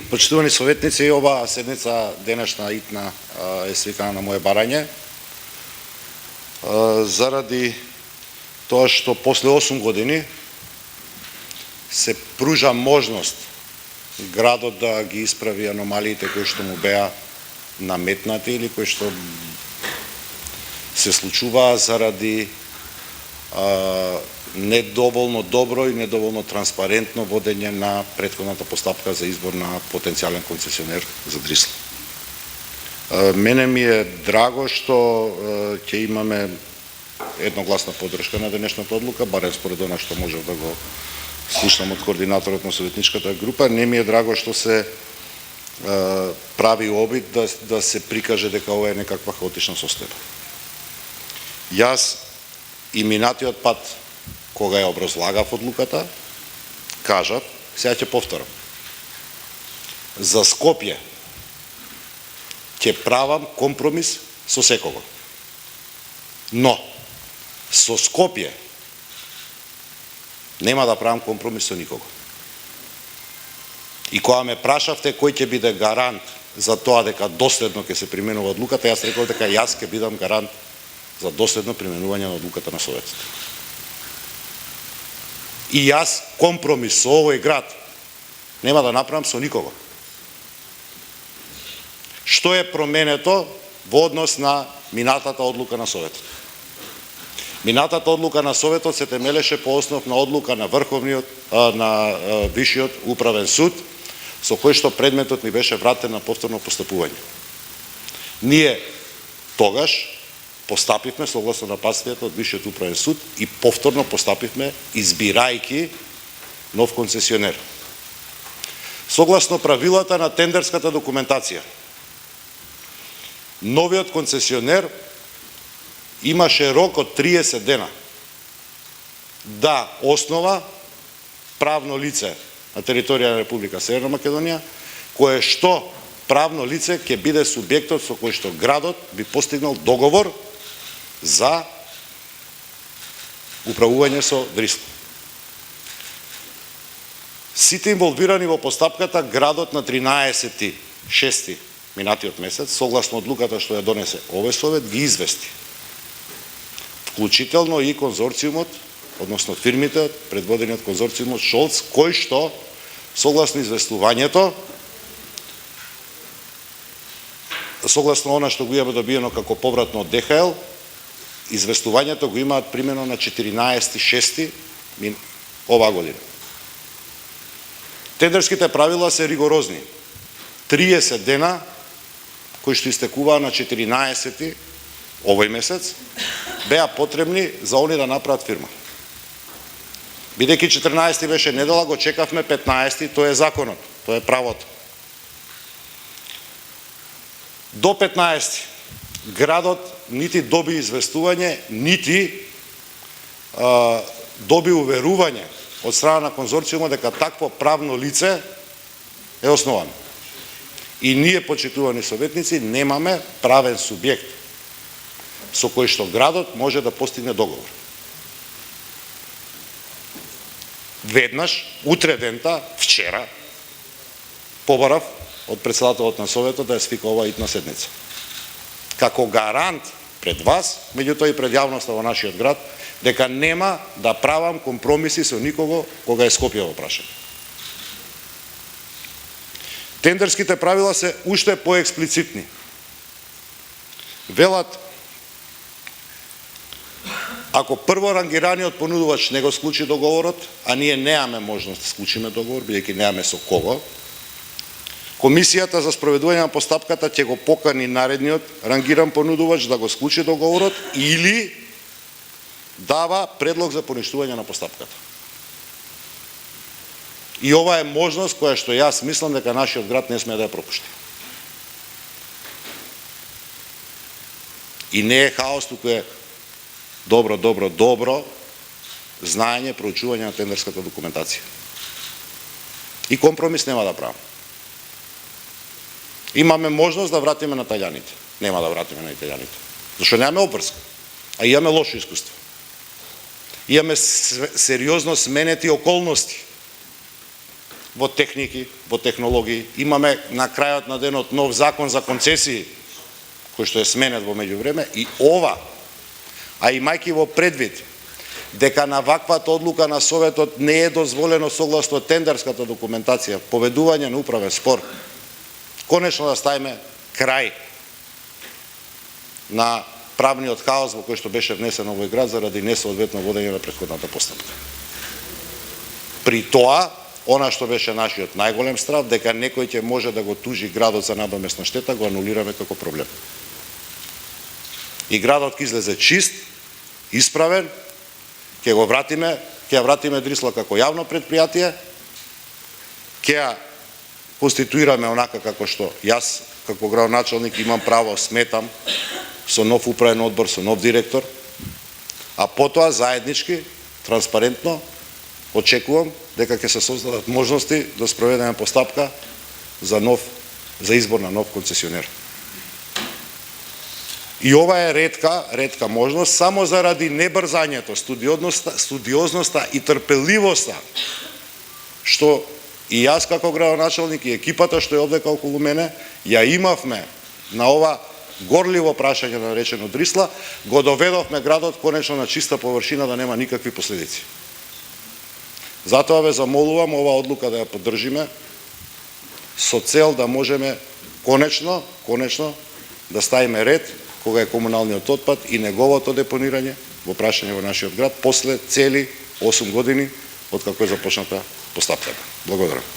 Почитувани советници, оваа седница денешна итна е свикана на моje барање заради тоа што после 8 години се пружа можност градот да ги исправи аномалиите кои што му беа наметнати или кои што се случуваа заради недоволно добро и недоволно транспарентно водење на претходната постапка за избор на потенцијален концесионер за Дрисла. Мене ми е драго што ќе имаме едногласна поддршка на денешната одлука, барем според она што можев да го слушнам од координаторот на советничката група. Не ми е драго што се прави обид да се прикаже дека ова е некаква хаотична состојба. Јас и минатиот пат кога ја образлагав одлуката, кажав, сега ќе повторам. За Скопје ќе правам компромис со секого. Но со Скопје нема да правам компромис со никого. И кога ме прашавте кој ќе биде гарант за тоа дека доследно ќе се применува одлуката, јас реков дека јас ќе бидам гарант за доследно применување на одлуката на Советот. И јас компромис со овој град нема да направам со никого. Што е променето во однос на минатата одлука на Советот? Минатата одлука на Советот се темелеше по основ на одлука на Вишиот управен суд, со кој што предметот ни беше вратен на повторно постапување. Ние тогаш постапивме согласно нападствието од Вишиот управен суд и повторно постапивме избирајки нов концесионер. Согласно правилата на тендерската документација, новиот концесионер имаше рок од 30 дена да основа правно лице на територија на Република Северна Македонија, кое што правно лице ќе биде субјектот со кој што градот би постигнал договор за управување со Дрисла. Сите инволвирани во постапката, градот на 13.6. минатиот месец, согласно одлуката што ја донесе овој совет, ги извести. Вклучително и конзорциумот, односно фирмите, предводени од конзорциумот Шолц, кој што, согласно известувањето, согласно она што го имаме добиено како повратно од ДХЛ, известувањето го имаат примено на 14.6. оваа година. Тендерските правила се ригорозни. 30 дена, кои што истекуваа на 14. овој месец, беа потребни за они да направат фирма. Бидејќи 14 беше недела, го чекавме 15, тоа е законот, тоа е правото. До 15 градот нити доби известување, нити доби уверување од страна на конзорциумот дека такво правно лице е основано. И ние, почитувани советници, немаме правен субјект со кој што градот може да постигне договор. Веднаш, утре дента, вчера, побарав од председателот на Советот да ја свика оваа итна седница. Како гарант пред вас, меѓутоа и пред јавноста во нашиот град, дека нема да правам компромиси со никого кога е Скопје во прашање. Тендерските правила се уште поексплицитни. Велат, ако прво рангираниот понудувач не го склучи договорот, а ние неаме можност да склучиме договор, бидејќи неаме со кого, Комисијата за спроведување на постапката ќе го покани наредниот рангиран понудувач да го склучи договорот или дава предлог за поништување на постапката. И ова е можност која што јас мислам дека нашиот град не сме да ја пропушти. И не е хаос, туку е добро знаење, проучување на тендерската документација. И компромис нема да правам. Имаме можност да вратиме на италијаните. Нема да вратиме на италијаните. Зашто немаме обврска, а имаме лошо искуство. Имаме сериозно сменети околности. во техники, во технологии. Имаме на крајот на денот нов закон за концесии, кој што е сменет во меѓувреме, и ова, а имајќи во предвид дека на ваквата одлука на Советот не е дозволено согласно тендерската документација поведување на управен спор, конечно да ставиме крај на правниот хаос во кој што беше внесен овој град заради несоодветно водење на претходната постапка. При тоа, она што беше нашиот најголем страв, дека некој ќе може да го тужи градот за надомесна штета, го анулираме како проблем. И градот ќе излезе чист, исправен, ќе го вратиме, ќе ја вратиме Дрисла како јавно предпријатие, ќе ја конституираме онака како што јас како градоначалник имам право, сметам, со нов управен одбор, со нов директор, а потоа заеднички, транспарентно, очекувам дека ќе се создадат можности да спроведеме постапка за избор на нов концесионер. И ова е ретка можност, само заради небрзањето, студиозноста и трпеливоста, што и јас како градоначалник и екипата што е овдека околу мене, ја имавме на ова горливо прашање наречено Дрисла, го доведовме градот конечно на чиста површина да нема никакви последици. Затоа ве замолувам ова одлука да ја поддржиме со цел да можеме конечно да ставиме ред кога е комуналниот отпад и неговото депонирање во прашање во нашиот град после цели 8 години од како е започната постапката. Благодарам.